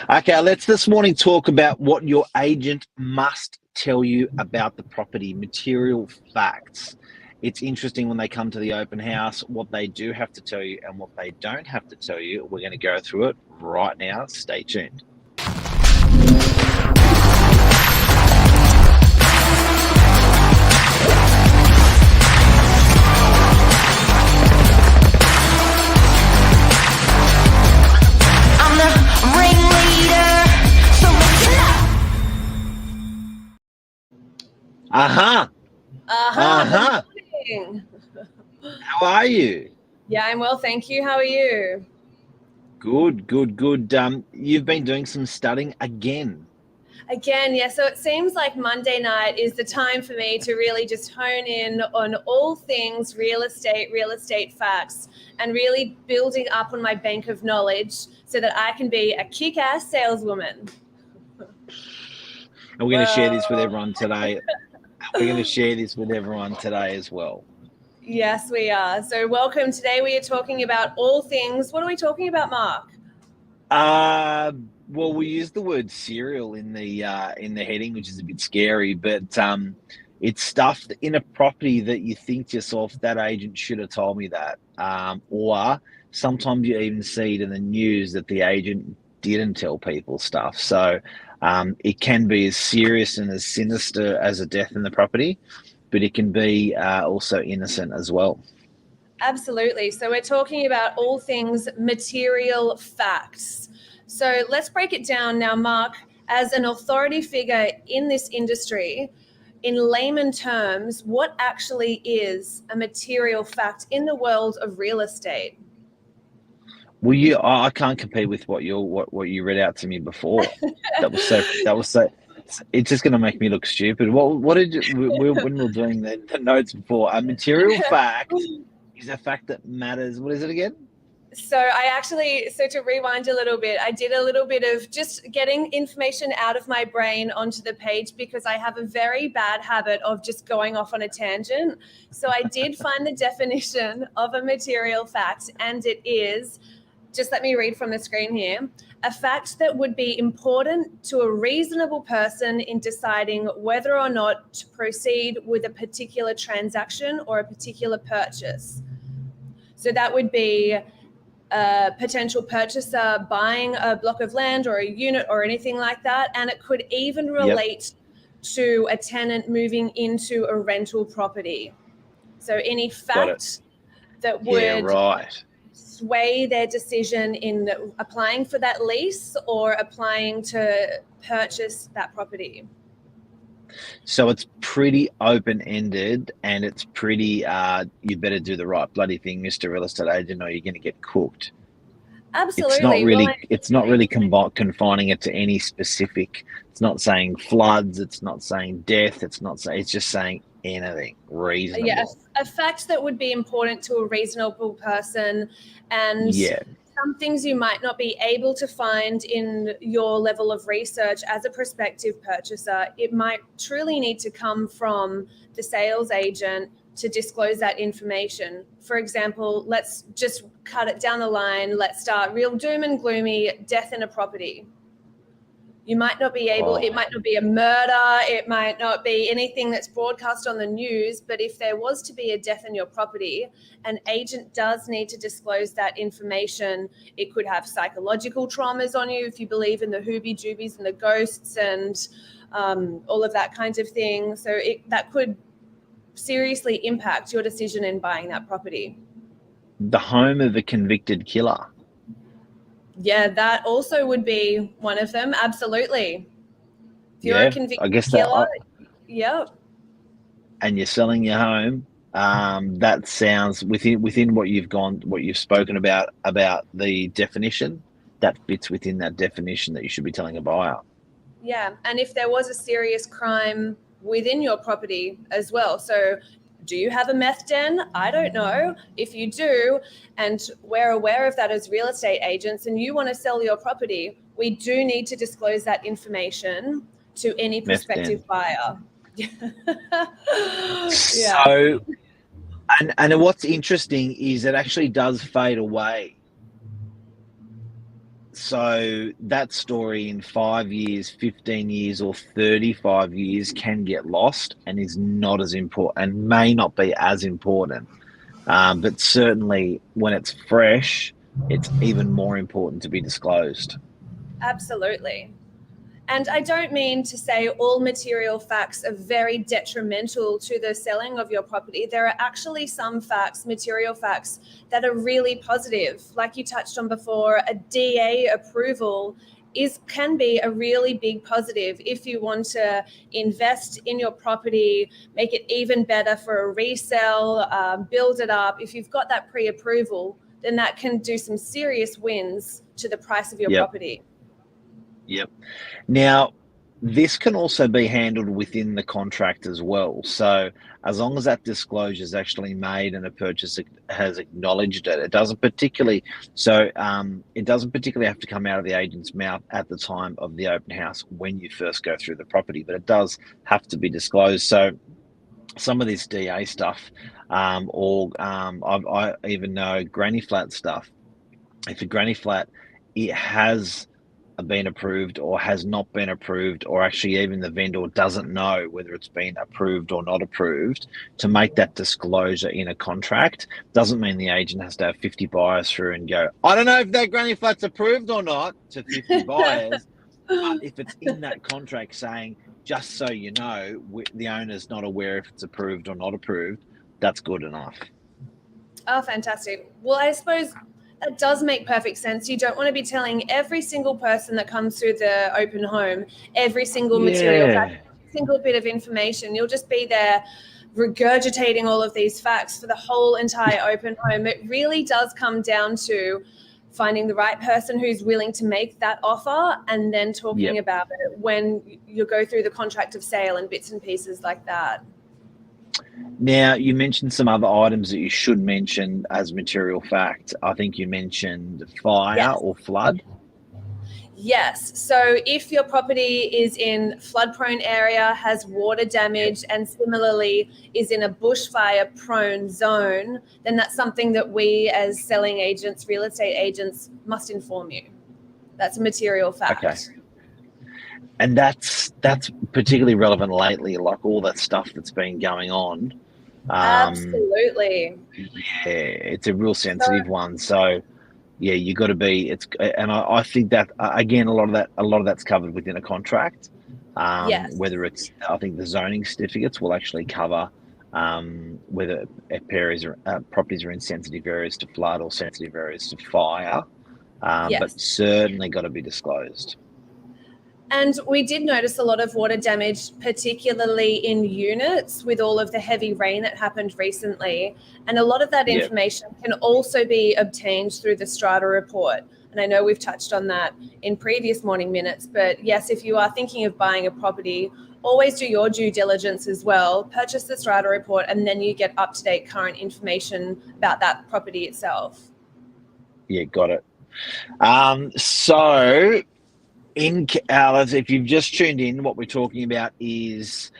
Okay, let's this morning talk about what your agent must tell you about the property, material facts. It's interesting when they come to the open house, what they do have to tell you and what they don't have to tell you. We're going to go through it right now. Stay tuned. Uh-huh. Uh-huh. Good morning. How are you? Yeah, I'm well, thank you. How are you? Good, good, good. You've been doing some studying again. Again, yeah, so it seems like Monday night is the time for me to really just hone in on all things real estate facts, and really building up on my bank of knowledge so that I can be a kick-ass saleswoman. And we're going to share this with everyone today. We're going to share this with everyone today as well. Yes, we are. So welcome. Today we are talking about all things. What are we talking about, Mark? Well, we use the word serial in the heading, which is a bit scary, but it's stuff in a property that you think to yourself, that agent should have told me that. Or sometimes you even see it in the news that the agent didn't tell people stuff. So it can be as serious and as sinister as a death in the property, but it can be also innocent as well. Absolutely. So we're talking about all things material facts. So let's break it down now, Mark, as an authority figure in this industry. In layman terms, what actually is a material fact in the world of real estate? Well, I can't compete with what you read out to me before. That was so. It's just going to make me look stupid. What did you, when we were doing the notes before? A material fact is a fact that matters. What is it again? So to rewind a little bit, I did a little bit of just getting information out of my brain onto the page, because I have a very bad habit of just going off on a tangent. So I did find the definition of a material fact, and it is, just let me read from the screen here, a fact that would be important to a reasonable person in deciding whether or not to proceed with a particular transaction or a particular purchase. So that would be a potential purchaser buying a block of land or a unit or anything like that. And it could even relate to a tenant moving into a rental property. So any fact that would sway their decision in applying for that lease or applying to purchase that property. So it's pretty open-ended, and it's pretty, you better do the right bloody thing, Mr. Real Estate Agent, or you're going to get cooked. Absolutely. It's not really confining it to any specific. It's not saying floods. It's not saying death. It's just saying anything reasonable. Yeah, a fact that would be important to a reasonable person, and some things you might not be able to find in your level of research as a prospective purchaser. It might truly need to come from the sales agent to disclose that information. For example, let's just cut it down the line. Let's start real doom and gloomy, death in a property. You might not be able, it might not be a murder, it might not be anything that's broadcast on the news, but if there was to be a death in your property, an agent does need to disclose that information. It could have psychological traumas on you if you believe in the hoobie-joobies and the ghosts and all of that kind of thing. So that could seriously impact your decision in buying that property. The home of a convicted killer. Yeah, that also would be one of them. Absolutely. If you're a convicted killer, and you're selling your home, that sounds within what you've spoken about the definition, that fits within that definition that you should be telling a buyer. Yeah, and if there was a serious crime within your property as well. So do you have a meth den? I don't know. If you do, and we're aware of that as real estate agents, and you want to sell your property, we do need to disclose that information to any prospective buyer. So, and what's interesting is it actually does fade away. So that story in 5 years, 15 years, or 35 years can get lost and is not as important and may not be as important. But certainly when it's fresh, it's even more important to be disclosed. Absolutely. And I don't mean to say all material facts are very detrimental to the selling of your property. There are actually some facts, material facts, that are really positive. Like you touched on before, a DA approval can be a really big positive if you want to invest in your property, make it even better for a resale, build it up. If you've got that pre-approval, then that can do some serious wins to the price of your property. Yep. Now, this can also be handled within the contract as well. So as long as that disclosure is actually made and a purchaser has acknowledged it, it doesn't particularly have to come out of the agent's mouth at the time of the open house when you first go through the property, but it does have to be disclosed. So some of this DA stuff, I even know granny flat stuff. If a granny flat, it has been approved or has not been approved, or actually even the vendor doesn't know whether it's been approved or not approved, to make that disclosure in a contract doesn't mean the agent has to have 50 buyers through and go, I don't know if that granny flat's approved or not, to 50 buyers. But if it's in that contract saying, just so you know, the owner's not aware if it's approved or not approved, that's good enough. Oh, fantastic. Well, I suppose that does make perfect sense. You don't want to be telling every single person that comes through the open home every single material fact, every single bit of information. You'll just be there regurgitating all of these facts for the whole entire open home. It really does come down to finding the right person who's willing to make that offer, and then talking about it when you go through the contract of sale and bits and pieces like that. Now, you mentioned some other items that you should mention as material fact. I think you mentioned fire or flood. Yes. So if your property is in flood-prone area, has water damage, and similarly is in a bushfire-prone zone, then that's something that we as selling agents, real estate agents, must inform you. That's a material fact. Okay. And that's particularly relevant lately, like all that stuff that's been going on. Absolutely. Yeah, it's a real sensitive one. So yeah, you got to be. I think that again, a lot of that's covered within a contract. Whether it's, I think the zoning certificates will actually cover whether properties are in sensitive areas to flood or sensitive areas to fire. But certainly got to be disclosed. And we did notice a lot of water damage, particularly in units with all of the heavy rain that happened recently. And a lot of that information can also be obtained through the strata report. And I know we've touched on that in previous morning minutes, but yes, if you are thinking of buying a property, always do your due diligence as well. Purchase the strata report, and then you get up-to-date current information about that property itself. Yeah, got it. So if you've just tuned in, what we're talking about is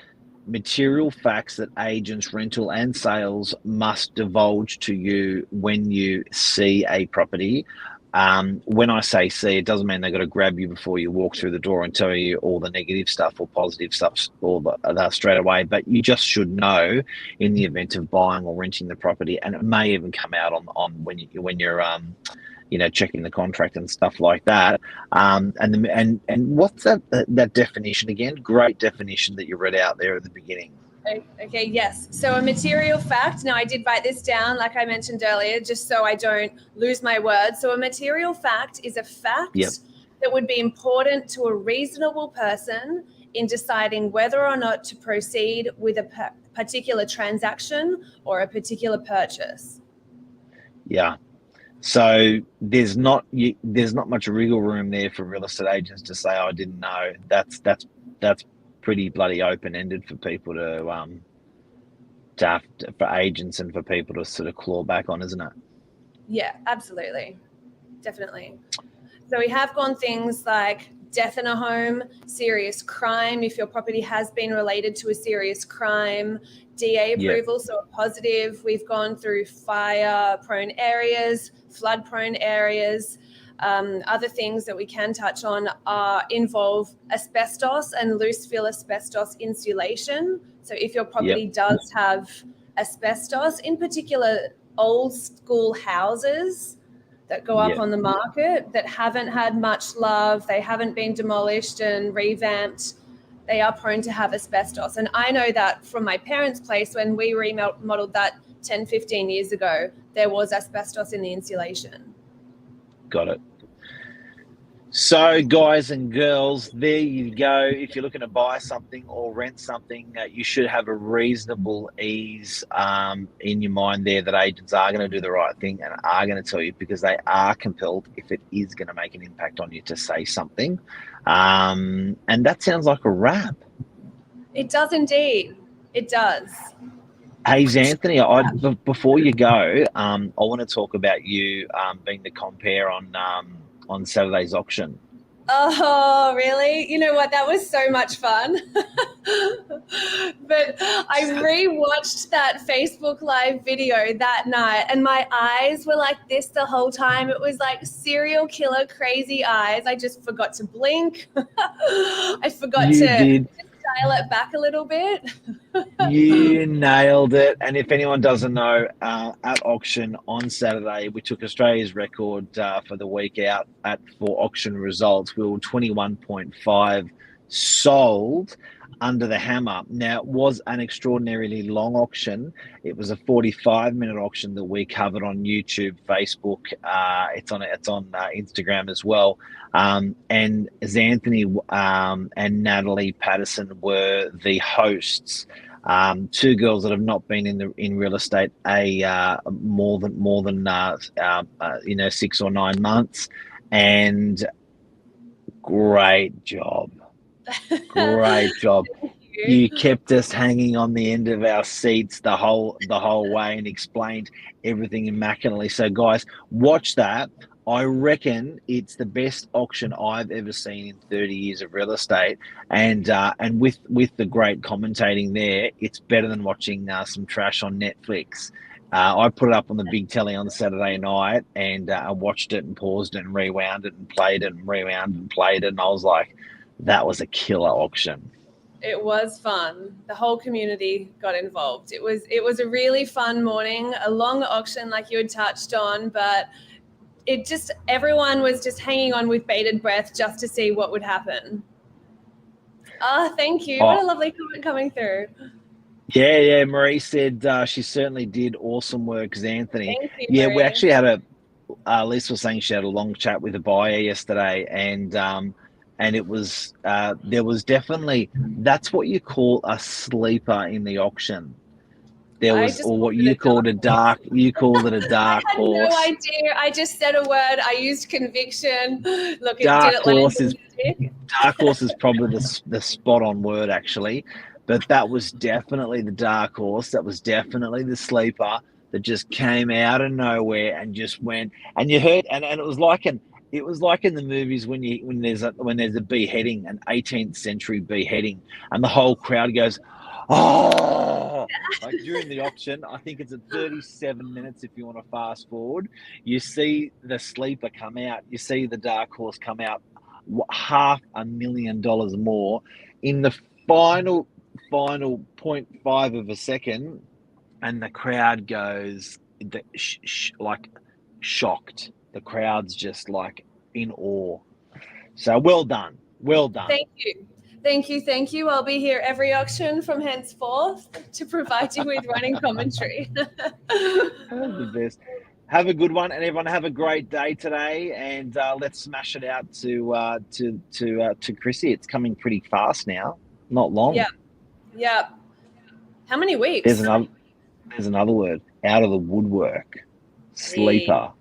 material facts that agents, rental and sales must divulge to you when you see a property. When I say see, it doesn't mean they've got to grab you before you walk through the door and tell you all the negative stuff or positive stuff all that straight away, but you just should know in the event of buying or renting the property, and it may even come out on when you're checking the contract and stuff like that. And what's that definition again? Great definition that you read out there at the beginning. Okay, yes. So a material fact, now I did write this down like I mentioned earlier, just so I don't lose my words. So a material fact is a fact that would be important to a reasonable person in deciding whether or not to proceed with a particular transaction or a particular purchase. Yeah. So there's not much wriggle room there for real estate agents to say, oh, I didn't know. That's pretty bloody open-ended for people for agents and for people to sort of claw back on, isn't it? Yeah, absolutely. Definitely. So we have gone things like death in a home, serious crime, if your property has been related to a serious crime, DA approval, so a positive. We've gone through fire-prone areas, flood-prone areas. Other things that we can touch on involve asbestos and loose fill asbestos insulation. So if your property does have asbestos, in particular old school houses that go up on the market that haven't had much love, they haven't been demolished and revamped, they are prone to have asbestos. And I know that from my parents' place, when we remodeled that 10, 15 years ago, there was asbestos in the insulation. Got it. So, guys and girls, there you go. If you're looking to buy something or rent something, you should have a reasonable ease in your mind there that agents are going to do the right thing and are going to tell you, because they are compelled, if it is going to make an impact on you, to say something. And that sounds like a wrap. It does indeed. It does. Hey, ZANTHANY, before you go, I want to talk about you being the compere on Saturday's auction. Oh, really? You know what? That was so much fun. But I rewatched that Facebook Live video that night, and my eyes were like this the whole time. It was like serial killer crazy eyes. I just forgot to blink. I forgot to dial it back a little bit. You nailed it. And if anyone doesn't know, at auction on Saturday, we took Australia's record for the week out for auction results. We were 21.5 sold under the hammer. Now, it was an extraordinarily long auction. It was a 45-minute auction that we covered on YouTube, Facebook. It's on Instagram as well. And ZANTHANY and Natalie Patterson were the hosts. Two girls that have not been in real estate more than 6 or 9 months, and great job. Great job. You kept us hanging on the end of our seats the whole way and explained everything immaculately. So guys, watch that. I reckon it's the best auction I've ever seen in 30 years of real estate, and with the great commentating there, it's better than watching some trash on Netflix. I put it up on the big telly on Saturday night, and I watched it and paused it and rewound it and played it and rewound and played it, and I was like, that was a killer auction. It was fun. The whole community got involved. It was a really fun morning, a long auction like you had touched on, but everyone was just hanging on with bated breath just to see what would happen. Thank you. What a lovely comment coming through. Yeah. Marie said she certainly did awesome work, ZANTHANY. Thank you, Marie. We actually had Lisa was saying she had a long chat with a buyer yesterday, and it was there was definitely, that's what you call a sleeper in the auction. There was, or what you called a dark horse. I had no idea. I just said a word. I used conviction. Look, dark horse is probably the spot on word, actually. But that was definitely the dark horse. That was definitely the sleeper that just came out of nowhere and just went. And you heard, and it was like in the movies when there's a beheading, an 18th century beheading, and the whole crowd goes, oh! Like during the auction, I think it's at 37 minutes if you want to fast forward, you see the sleeper come out, you see the dark horse come out, $500,000 more in the final 0.5 of a second, and the crowd goes like shocked. The crowd's just like in awe. So well done. Thank you. I'll be here every auction from henceforth to provide you with running commentary. The best. Have a good one, and everyone have a great day today. And let's smash it out to Chrissy. It's coming pretty fast now. Not long. Yeah. How many weeks? There's another word. Out of the woodwork. Sleeper.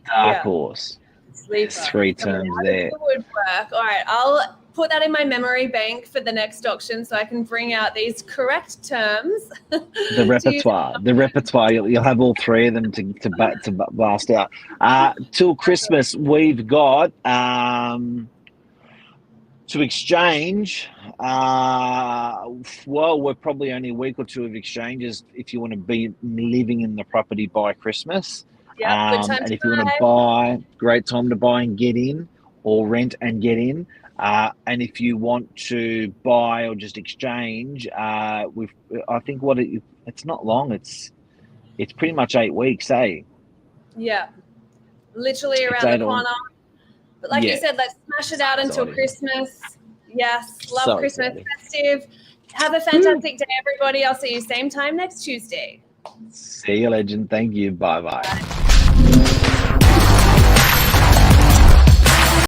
Dark horse. Sleeper. There's 3 terms there. Woodwork. All right, I'll put that in my memory bank for the next auction so I can bring out these correct terms. The repertoire. You'll have all 3 of them to blast out. Till Christmas, we've got to exchange. Well, we're probably only a week or 2 of exchanges if you want to be living in the property by Christmas. Yeah, good time And to if you want to buy, great time to buy and get in, or rent and get in. And if you want to buy or just exchange, I think it's not long. It's pretty much 8 weeks, eh? Yeah, literally It's around the 8 or corner. But like you yeah. said, let's smash it out until Exciting. Christmas. Yes, love So Christmas, exciting. festive. Have a fantastic day, everybody. I'll see you same time next Tuesday. See you, legend. Thank you. Bye bye. Bye.